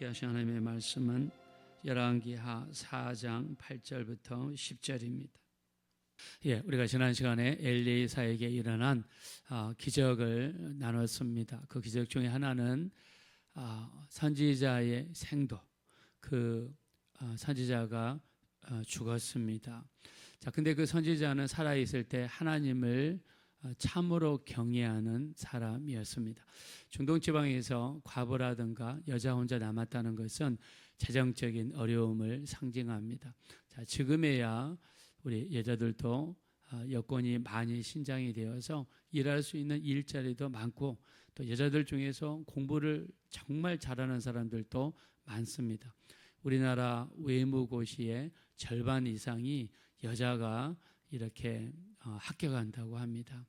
귀하신 하나님의 말씀은 열왕기하 4장 8절부터 10절입니다. 우리가 지난 시간에 엘리사에게 일어난 기적을 나눴습니다. 그 기적 중에 하나는 선지자의 생도, 그 선지자가 죽었습니다. 근데 그 선지자는 살아있을 때 하나님을 참으로 경외하는 사람이었습니다. 중동 지방에서 과부라든가 여자 혼자 남았다는 것은 재정적인 어려움을 상징합니다. 지금에야 우리 여자들도 여건이 많이 신장이 되어서 일할 수 있는 일자리도 많고, 또 여자들 중에서 공부를 정말 잘하는 사람들도 많습니다. 우리나라 외무고시의 절반 이상이 여자가 이렇게 합격한다고 합니다.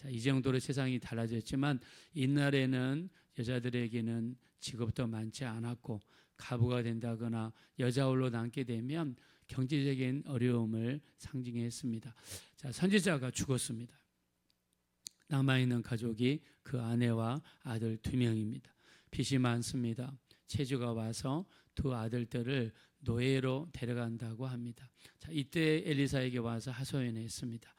이 정도로 세상이 달라졌지만 옛날에는 여자들에게는 직업도 많지 않았고, 가부가 된다거나 여자 홀로 남게 되면 경제적인 어려움을 상징했습니다. 선지자가 죽었습니다. 남아있는 가족이 그 아내와 아들 2명입니다. 빚이 많습니다. 체주가 와서 두 아들들을 노예로 데려간다고 합니다. 이때 엘리사에게 와서 하소연했습니다.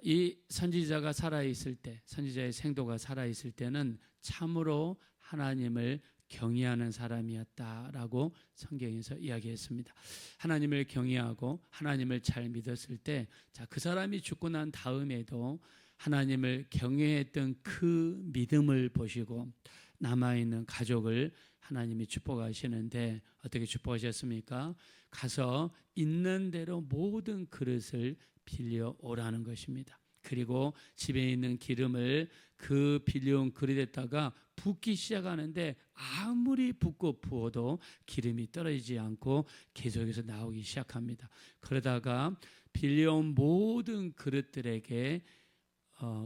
이 선지자가 살아있을 때, 선지자의 생도가 살아있을 때는 참으로 하나님을 경외하는 사람이었다라고 성경에서 이야기했습니다. 하나님을 경외하고 하나님을 잘 믿었을 때, 그 사람이 죽고 난 다음에도 하나님을 경외했던 그 믿음을 보시고 남아있는 가족을 하나님이 축복하시는데, 어떻게 축복하셨습니까? 가서 있는 대로 모든 그릇을 빌려오라는 것입니다. 그리고 집에 있는 기름을 그 빌려온 그릇에다가 붓기 시작하는데, 아무리 붓고 부어도 기름이 떨어지지 않고 계속해서 나오기 시작합니다. 그러다가 빌려온 모든 그릇들에게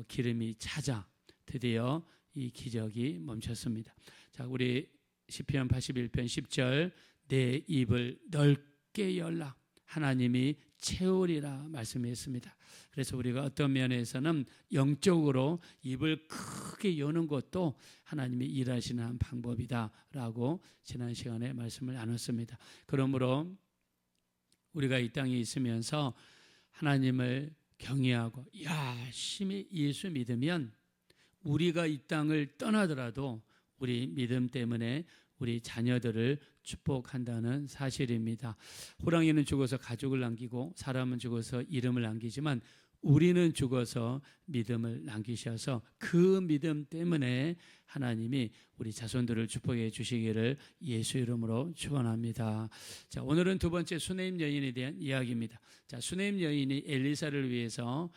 기름이 차자 드디어 이 기적이 멈췄습니다. 우리 시편 81편 10절, 내 입을 넓게 열라 하나님이 채우리라 말씀했습니다. 그래서 우리가 어떤 면에서는 영적으로 입을 크게 여는 것도 하나님이 일하시는 한 방법이다라고 지난 시간에 말씀을 나눴습니다. 그러므로 우리가 이 땅에 있으면서 하나님을 경외하고 열심히 예수 믿으면 우리가 이 땅을 떠나더라도 우리 믿음 때문에 우리 자녀들을 축복한다는 사실입니다. 호랑이는 죽어서 가족을 남기고 사람은 죽어서 이름을 남기지만 우리는 죽어서 믿음을 남기셔서 그 믿음 때문에 하나님이 우리 자손들을 축복해 주시기를 예수 이름으로 축원합니다. 오늘은 두 번째 수네임 여인에 대한 이야기입니다. 수네임 여인이 엘리사를 위해서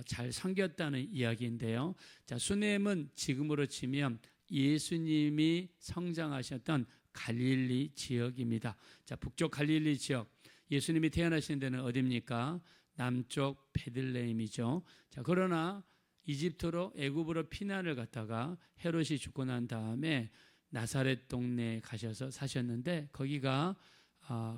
잘 섬겼다는 이야기인데요. 수네임은 지금으로 치면 예수님이 성장하셨던 갈릴리 지역입니다. 북쪽 갈릴리 지역, 예수님이 태어나신 데는 어디입니까? 남쪽 베들레헴이죠. 그러나 이집트로 애굽으로 피난을 갔다가 헤롯이 죽고 난 다음에 나사렛 동네에 가셔서 사셨는데, 거기가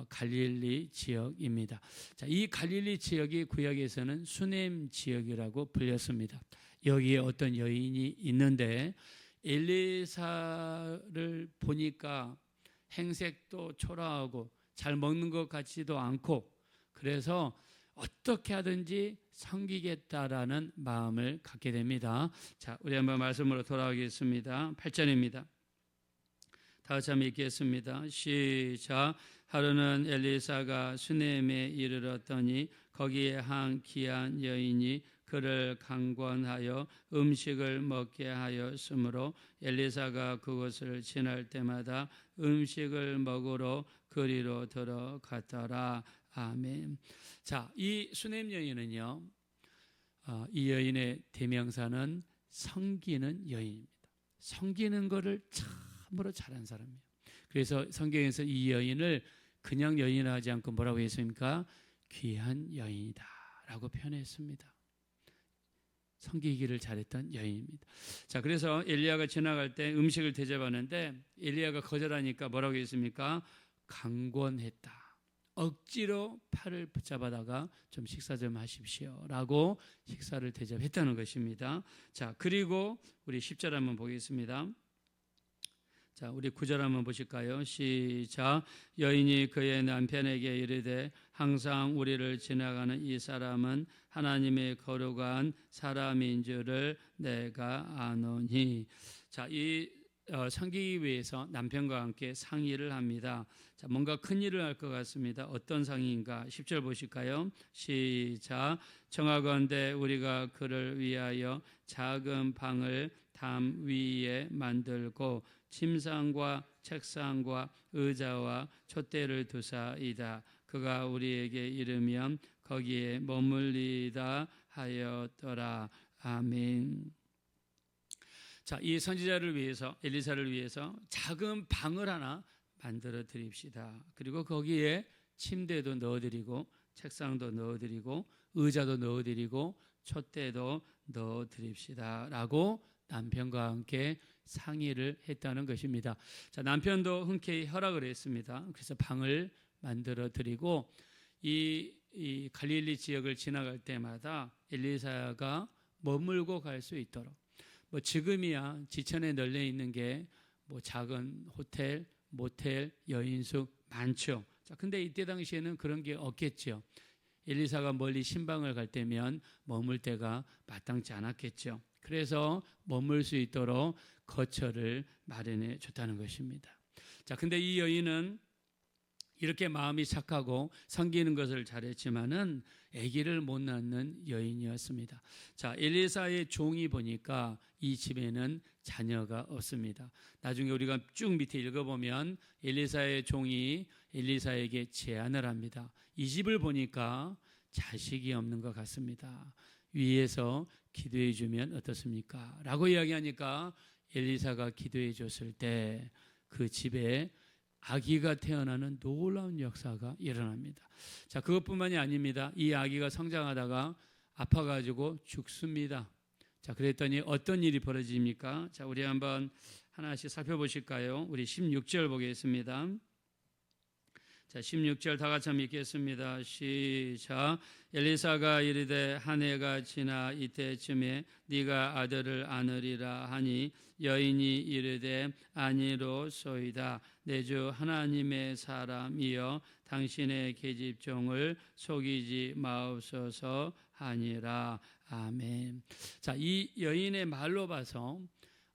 갈릴리 지역입니다. 이 갈릴리 지역이 구약에서는 수넴 지역이라고 불렸습니다. 여기에 어떤 여인이 있는데, 엘리사를 보니까 행색도 초라하고 잘 먹는 것 같지도 않고, 그래서 어떻게 하든지 섬기겠다라는 마음을 갖게 됩니다. 우리 한번 말씀으로 돌아가겠습니다. 8절입니다. 다 같이 한번 읽겠습니다. 시작. 하루는 엘리사가 수넴에 이르렀더니 거기에 한 귀한 여인이 그를 강권하여 음식을 먹게 하였으므로 엘리사가 그곳을 지날 때마다 음식을 먹으러 그리로 들어갔더라. 아멘. 이 수넴 여인은요, 이 여인의 대명사는 섬기는 여인입니다. 섬기는 것을 참으로 잘한 사람이에요. 그래서 성경에서 이 여인을 그냥 여인하지 않고 뭐라고 했습니까? 귀한 여인이다 라고 표현했습니다. 섬기기를 잘했던 여인입니다. 그래서 엘리야가 지나갈 때 음식을 대접하는데 엘리야가 거절하니까 뭐라고 했습니까? 강권했다. 억지로 팔을 붙잡아다가 좀 식사 좀 하십시오 라고 식사를 대접했다는 것입니다. 그리고 우리 10절 한번 보겠습니다. 자, 우리 9절 한번 보실까요? 시작. 여인이 그의 남편에게 이르되 항상 우리를 지나가는 이 사람은 하나님의 거룩한 사람인 줄을 내가 아노니. 자, 이 섬기기 위해서 남편과 함께 상의를 합니다. 자, 뭔가 큰 일을 할 것 같습니다. 어떤 상의인가? 10절 보실까요? 시작. 청하건대 우리가 그를 위하여 작은 방을 담 위에 만들고 침상과 책상과 의자와 촛대를 두사이다. 그가 우리에게 이르면 거기에 머물리다 하였더라. 아멘. 자, 이 선지자를 위해서, 엘리사를 위해서 작은 방을 하나 만들어 드립시다. 그리고 거기에 침대도 넣어드리고 책상도 넣어드리고 의자도 넣어드리고 촛대도 넣어드립시다 라고 남편과 함께 상의를 했다는 것입니다. 자, 남편도 흔쾌히 허락을 했습니다. 그래서 방을 만들어 드리고 이 갈릴리 지역을 지나갈 때마다 엘리사가 머물고 갈 수 있도록, 뭐 지금이야 지천에 널려 있는 게 뭐 작은 호텔, 모텔, 여인숙 많죠. 자, 근데 이때 당시에는 그런 게 없겠죠. 엘리사가 멀리 신방을 갈 때면 머물 때가 마땅치 않았겠죠. 그래서 머물 수 있도록 거처를 마련해 줬다는 것입니다. 자, 근데 이 여인은 이렇게 마음이 착하고 섬기는 것을 잘했지만은 아기를 못 낳는 여인이었습니다. 자, 엘리사의 종이 보니까 이 집에는 자녀가 없습니다. 나중에 우리가 쭉 밑에 읽어보면 엘리사의 종이 엘리사에게 제안을 합니다. 이 집을 보니까 자식이 없는 것 같습니다. 위에서 기도해 주면 어떻습니까? 라고 이야기하니까 엘리사가 기도해 줬을 때 그 집에 아기가 태어나는 놀라운 역사가 일어납니다. 자, 그것뿐만이 아닙니다. 이 아기가 성장하다가 아파가지고 죽습니다. 자, 그랬더니 어떤 일이 벌어집니까? 자, 우리 한번 하나씩 살펴보실까요? 우리 16절 보겠습니다. 자, 16절 다 같이 한번 읽겠습니다. 시작. 엘리사가 이르되 한 해가 지나 이때쯤에 네가 아들을 안으리라 하니 여인이 이르되 아니로소이다. 내 주 하나님의 사람이여 당신의 계집종을 속이지 마옵소서 하니라. 아멘. 자, 이 여인의 말로 봐서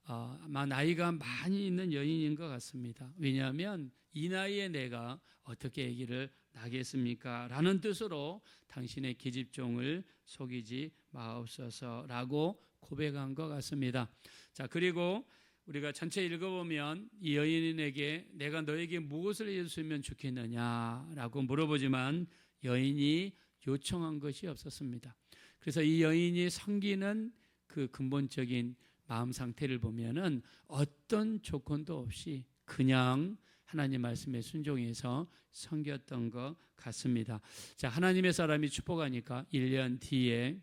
아마 나이가 많이 있는 여인인 것 같습니다. 왜냐하면 이 나이에 내가 어떻게 아기를 낳겠습니까? 라는 뜻으로 당신의 계집종을 속이지 마옵소서라고 고백한 것 같습니다. 자, 그리고 우리가 전체 읽어보면 이 여인에게 내가 너에게 무엇을 해줬으면 좋겠느냐라고 물어보지만 여인이 요청한 것이 없었습니다. 그래서 이 여인이 섬기는 그 근본적인 마음 상태를 보면은 어떤 조건도 없이 그냥 하나님 말씀에 순종해서 섬겼던 것 같습니다. 자, 하나님의 사람이 축복하니까 1년 뒤에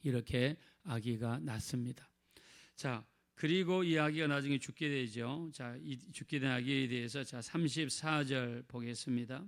이렇게 아기가 낳습니다. 자, 그리고 이 아기가 나중에 죽게 되죠. 자, 이 죽게 된 아기에 대해서 자, 34절 보겠습니다.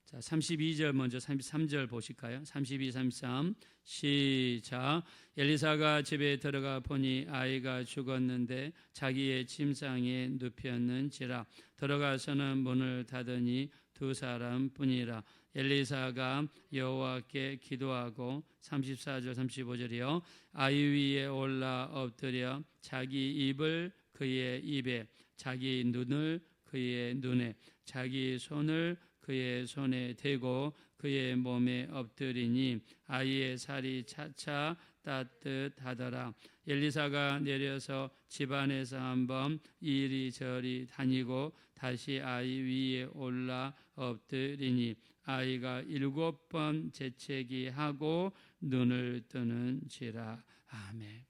자, 32절 먼저 33절 보실까요? 32, 33 시작. 엘리사가 집에 들어가 보니 아이가 죽었는데 자기의 침상에 눕혔는지라. 들어가서는 문을 닫으니 두 사람뿐이라. 엘리사가 여호와께 기도하고 34절 35절이요. 아이 위에 올라 엎드려 자기 입을 그의 입에, 자기 눈을 그의 눈에, 자기 손을 그의 손에 대고 그의 몸에 엎드리니 아이의 살이 차차 따뜻하더라. 엘리사가 내려서 집안에서 한번 이리저리 다니고 다시 아이 위에 올라 엎드리니 아이가 7번 재채기 하고 눈을 뜨는지라. 아멘.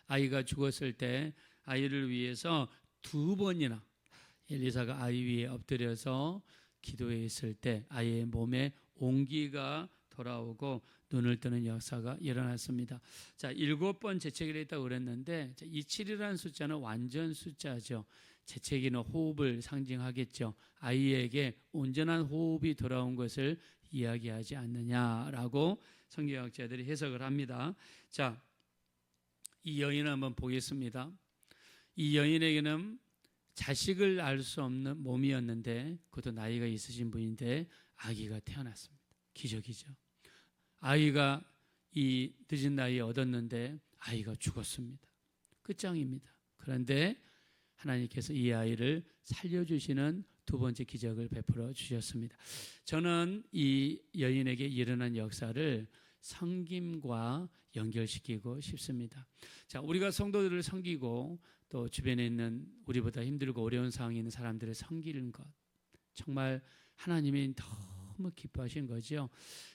아이가 죽었을 때 아이를 위해서 2번이나 엘리사가 아이 위에 엎드려서 기도했을 때 아이의 몸에 온기가 돌아오고 눈을 뜨는 역사가 일어났습니다. 자, 7번 재채기를 했다고 그랬는데 이 7이라는 숫자는 완전 숫자죠. 재채기는 호흡을 상징하겠죠. 아이에게 온전한 호흡이 돌아온 것을 이야기하지 않느냐라고 성경학자들이 해석을 합니다. 자, 이 여인을 한번 보겠습니다. 이 여인에게는 자식을 낳을 수 없는 몸이었는데, 그것도 나이가 있으신 분인데 아기가 태어났습니다. 기적이죠. 아이가 이 늦은 나이에 얻었는데 아이가 죽었습니다. 끝장입니다. 그런데 하나님께서 이 아이를 살려주시는 두 번째 기적을 베풀어 주셨습니다. 저는 이 여인에게 일어난 역사를 섬김과 연결시키고 싶습니다. 자, 우리가 성도들을 섬기고 또 주변에 있는 우리보다 힘들고 어려운 상황에 있는 사람들을 섬기는 것, 정말 하나님이 너무 기뻐하신 거죠.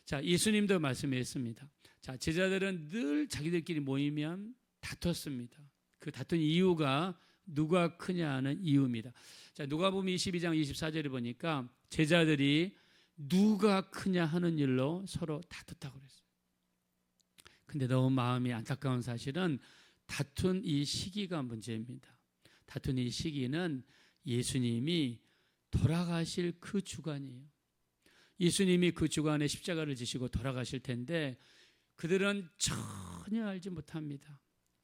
자, 예수님도 말씀했습니다. 자, 제자들은 늘 자기들끼리 모이면 다퉜습니다. 그 다툰 이유가 누가 크냐 하는 이유입니다. 자, 누가복음 22장 24절에 보니까 제자들이 누가 크냐 하는 일로 서로 다퉜다고 그랬어요. 근데 너무 마음이 안타까운 사실은 다툰 이 시기가 문제입니다. 다툰 이 시기는 예수님이 돌아가실 그 주간이에요. 예수님이 그 주간에 십자가를 지시고 돌아가실 텐데 그들은 전혀 알지 못합니다.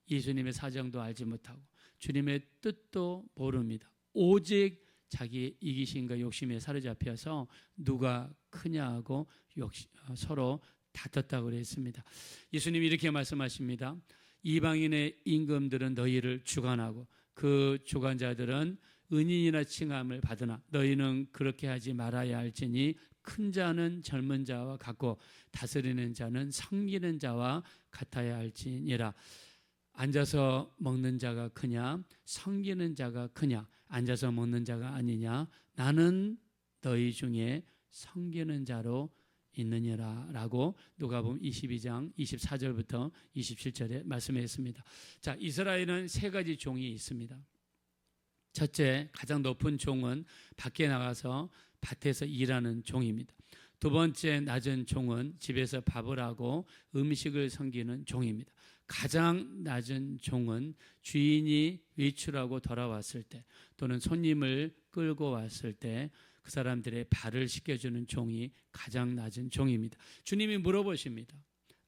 예수님의 사정도 알지 못하고 주님의 뜻도 모릅니다. 오직 자기의 이기심과 욕심에 사로잡혀서 누가 크냐 하고 서로 다퉜다고 그랬습니다. 예수님이 이렇게 말씀하십니다. 이방인의 임금들은 너희를 주관하고 그 주관자들은 은인이나 칭함을 받으나 너희는 그렇게 하지 말아야 할지니 큰 자는 젊은 자와 같고 다스리는 자는 섬기는 자와 같아야 할지니라. 앉아서 먹는 자가 크냐 섬기는 자가 크냐, 앉아서 먹는 자가 아니냐, 나는 너희 중에 섬기는 자로 있느니라 라고 누가복음 22장 24절부터 27절에 말씀했습니다. 자, 이스라엘은 세 가지 종이 있습니다. 첫째, 가장 높은 종은 밖에 나가서 밭에서 일하는 종입니다. 두 번째, 낮은 종은 집에서 밥을 하고 음식을 섬기는 종입니다. 가장 낮은 종은 주인이 외출하고 돌아왔을 때 또는 손님을 끌고 왔을 때 그 사람들의 발을 씻겨주는 종이 가장 낮은 종입니다. 주님이 물어보십니다.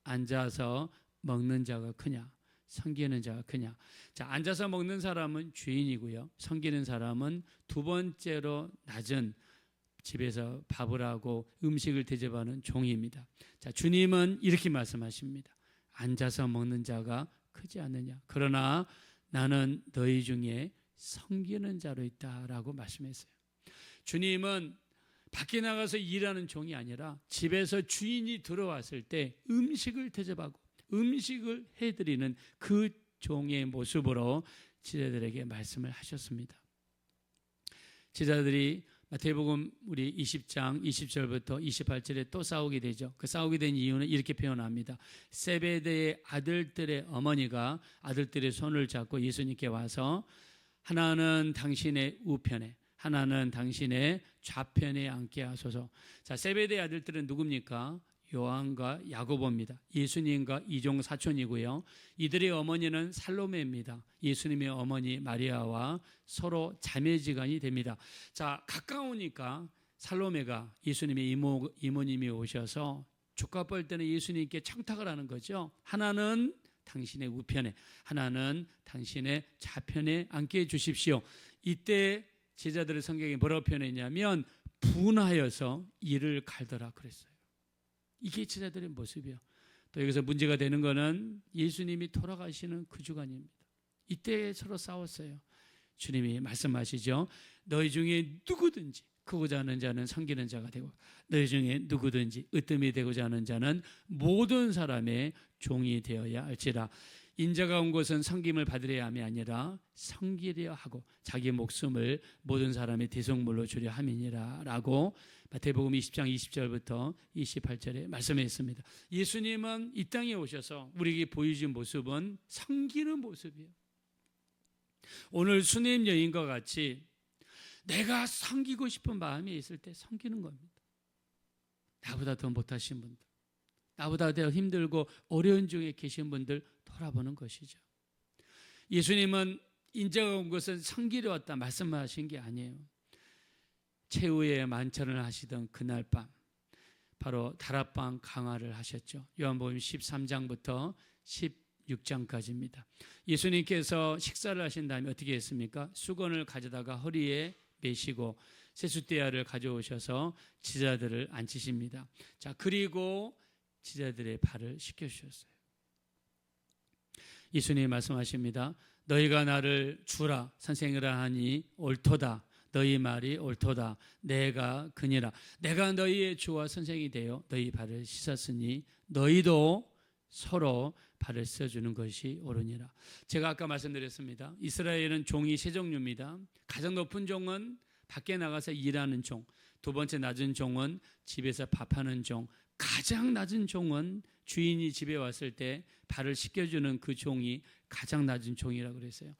앉아서 먹는 자가 크냐 섬기는 자가 크냐. 자, 앉아서 먹는 사람은 주인이고요, 섬기는 사람은 두 번째로 낮은 집에서 밥을 하고 음식을 대접하는 종입니다. 자, 주님은 이렇게 말씀하십니다. 앉아서 먹는 자가 크지 않느냐. 그러나 나는 너희 중에 섬기는 자로 있다라고 말씀했어요. 주님은 밖에 나가서 일하는 종이 아니라 집에서 주인이 들어왔을 때 음식을 대접하고 음식을 해드리는 그 종의 모습으로 제자들에게 말씀을 하셨습니다. 제자들이 마태복음 우리 20장 20절부터 28절에 또 싸우게 되죠. 그 싸우게 된 이유는 이렇게 표현합니다. 세베대의 아들들의 어머니가 아들들의 손을 잡고 예수님께 와서 하나는 당신의 우편에 하나는 당신의 좌편에 앉게 하소서. 자, 세베대의 아들들은 누굽니까? 요한과 야고보입니다. 예수님과 이종 사촌이고요. 이들의 어머니는 살로메입니다. 예수님의 어머니 마리아와 서로 자매지간이 됩니다. 자, 가까우니까 살로메가 예수님의 이모님이 오셔서 조카 뻘 때는 예수님께 청탁을 하는 거죠. 하나는 당신의 우편에, 하나는 당신의 좌편에 앉게 해주십시오. 이때 제자들의 성경에 뭐라고 표현했냐면 분하여서 이를 갈더라 그랬어요. 이게 제자들의 모습이요. 또 여기서 문제가 되는 것은 예수님이 돌아가시는 그 주간입니다. 이때 서로 싸웠어요. 주님이 말씀하시죠. 너희 중에 누구든지 크고자 하는 자는 섬기는 자가 되고 너희 중에 누구든지 으뜸이 되고자 하는 자는 모든 사람의 종이 되어야 할지라. 인자가 온 것은 섬김을 받으려 함이 아니라 섬기려 하고 자기 목숨을 모든 사람의 대속물로 주려 함이니라 라고 마태복음 20장 20절부터 28절에 말씀했습니다. 예수님은 이 땅에 오셔서 우리에게 보여준 모습은 섬기는 모습이에요. 오늘 수님 여인과 같이 내가 섬기고 싶은 마음이 있을 때 섬기는 겁니다. 나보다 더 못하신 분들, 나보다 더 힘들고 어려운 중에 계신 분들 돌아보는 것이죠. 예수님은 인자가 온 것은 섬기려 왔다 말씀하신 게 아니에요. 최후의 만찬을 하시던 그날 밤 바로 다락방 강화를 하셨죠. 요한복음 13장부터 6장까지입니다. 예수님께서 식사를 하신 다음에 어떻게 했습니까? 수건을 가져다가 허리에 메시고 세숫대야를 가져오셔서 제자들을 앉히십니다. 자, 그리고 제자들의 발을 씻겨주셨어요. 예수님이 말씀하십니다. 너희가 나를 주라 선생이라 하니 옳도다. 너희 말이 옳도다. 내가 그니라. 내가 너희의 주와 선생이 되어 너희 발을 씻었으니 너희도 서로 발을 씻어주는 것이 옳으니라. 제가 아까 말씀드렸습니다. 이스라엘은 종이 세 종류입니다. 가장 높은 종은 밖에 나가서 일하는 종, 두 번째 낮은 종은 집에서 밥하는 종, 가장 낮은 종은 주인이 집에 왔을 때 발을 씻겨주는 그 종이 가장 낮은 종이라고 그랬어요.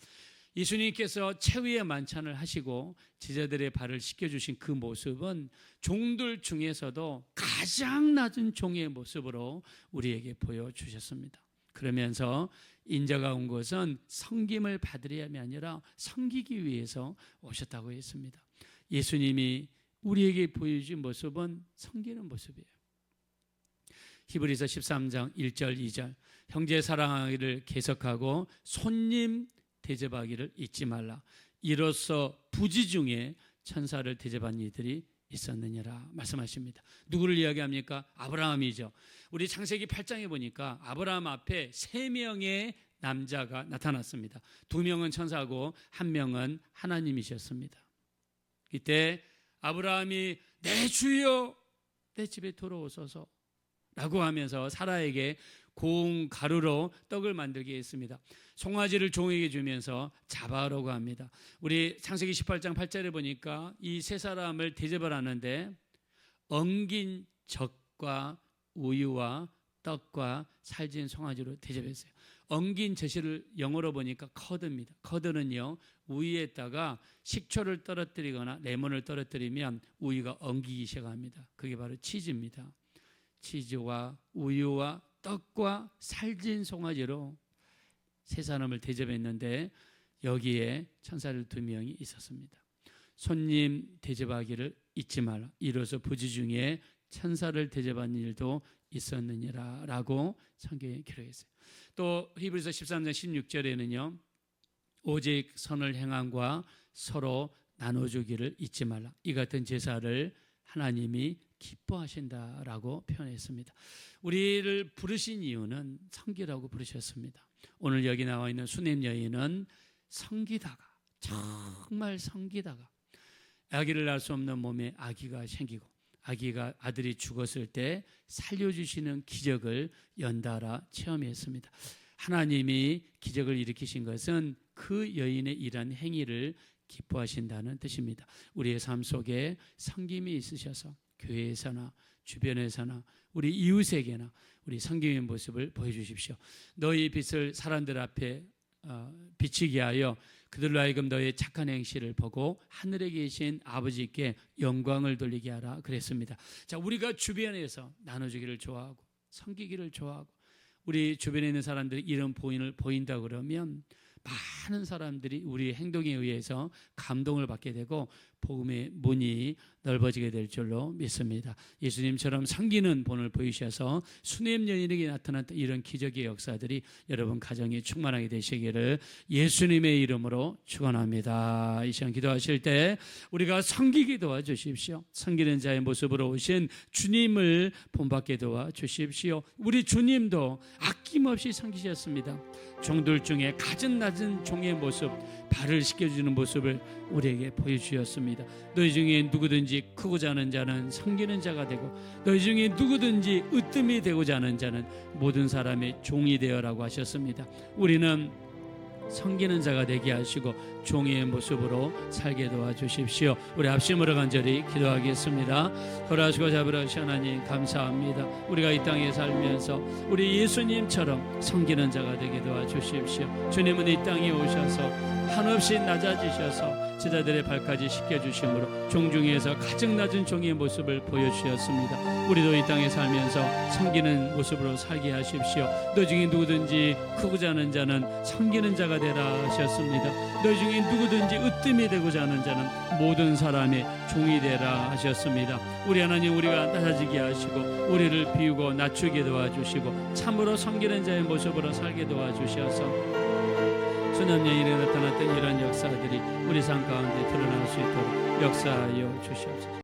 예수님께서 최후의 만찬을 하시고 제자들의 발을 씻겨주신 그 모습은 종들 중에서도 가장 낮은 종의 모습으로 우리에게 보여주셨습니다. 그러면서 인자가 온 것은 섬김을 받으려 함이 아니라 섬기기 위해서 오셨다고 했습니다. 예수님이 우리에게 보여준 모습은 섬기는 모습이에요. 히브리서 13장 1절 2절 형제 사랑하기를 계속하고 손님 대접하기를 잊지 말라. 이로써 부지 중에 천사를 대접한 이들이 있었느니라 말씀하십니다. 누구를 이야기합니까? 아브라함이죠. 우리 창세기 8장에 보니까 아브라함 앞에 3명의 남자가 나타났습니다. 2명은 천사고 1명은 하나님이셨습니다. 이때 아브라함이 내 주여 내 집에 돌아오소서 라고 하면서 사라에게 고운 가루로 떡을 만들게 했습니다. 송아지를 종에게 주면서 잡아오라고 합니다. 우리 창세기 18장 8절에 보니까 이 세 사람을 대접을 하는데 엉긴 젖과 우유와 떡과 살진 송아지로 대접했어요. 엉긴 젖을 영어로 보니까 커드입니다. 커드는요, 우유에다가 식초를 떨어뜨리거나 레몬을 떨어뜨리면 우유가 엉기기 시작합니다. 그게 바로 치즈입니다. 치즈와 우유와 떡과 살진 송아지로 세 사람을 대접했는데 여기에 천사들 2명이 있었습니다. 손님 대접하기를 잊지 말라. 이로써 부지 중에 천사를 대접한 일도 있었느니라 라고 성경에 기록했어요. 또 히브리서 13장 16절에는요. 오직 선을 행함과 서로 나눠주기를 잊지 말라. 이 같은 제사를 하나님이 기뻐하신다라고 표현했습니다. 우리를 부르신 이유는 섬기라고 부르셨습니다. 오늘 여기 나와 있는 수넴 여인은 섬기다가 정말 섬기다가 아기를 낳을 수 없는 몸에 아기가 생기고 아들이 죽었을 때 살려주시는 기적을 연달아 체험했습니다. 하나님이 기적을 일으키신 것은 그 여인의 일한 행위를 기뻐하신다는 뜻입니다. 우리의 삶 속에 섬김이 있으셔서 교회에서나 주변에서나 우리 이웃에게나 우리 섬김의 모습을 보여주십시오. 너희 빛을 사람들 앞에 비치게 하여 그들로 하여금 너의 착한 행실을 보고 하늘에 계신 아버지께 영광을 돌리게 하라 그랬습니다. 자, 우리가 주변에서 나눠주기를 좋아하고 섬기기를 좋아하고 우리 주변에 있는 사람들이 이런 보인을 보인다 그러면 많은 사람들이 우리의 행동에 의해서 감동을 받게 되고 복음의 문이 넓어지게 될 줄로 믿습니다. 예수님처럼 섬기는 본을 보이셔서 수넴 여인에게 나타났던 이런 기적의 역사들이 여러분 가정에 충만하게 되시기를 예수님의 이름으로 축원합니다. 이 시간 기도하실 때 우리가 섬기게 도와주십시오. 섬기는 자의 모습으로 오신 주님을 본받게 도와주십시오. 우리 주님도 아낌없이 섬기셨습니다. 종들 중에 가장 낮은 종의 모습, 발을 씻겨주는 모습을 우리에게 보여주셨습니다. 너희 중에 누구든지 크고자 하는 자는 섬기는 자가 되고 너희 중에 누구든지 으뜸이 되고자 하는 자는 모든 사람의 종이 되어라고 하셨습니다. 우리는 섬기는 자가 되게 하시고 종의 모습으로 살게 도와주십시오. 우리 합심으로 간절히 기도하겠습니다. 허락하시고 잡으라시 하나님 감사합니다. 우리가 이 땅에 살면서 우리 예수님처럼 섬기는 자가 되게 도와주십시오. 주님은 이 땅에 오셔서 한없이 낮아지셔서 제자들의 발까지 씻겨주심으로 종 중에서 가장 낮은 종의 모습을 보여주셨습니다. 우리도 이 땅에 살면서 섬기는 모습으로 살게 하십시오. 너 중에 누구든지 크고자 하는 자는 섬기는 자가 되라 하셨습니다. 너 중에 세상에 누구든지 으뜸이 되고자 하는 자는 모든 사람의 종이 되라 하셨습니다. 우리 하나님, 우리가 낮아지게 하시고 우리를 비우고 낮추게 도와주시고 참으로 섬기는 자의 모습으로 살게 도와주셔서 수년여인에 나타났던 이런 역사들이 우리 삶 가운데 드러날 수 있도록 역사하여 주시옵소서.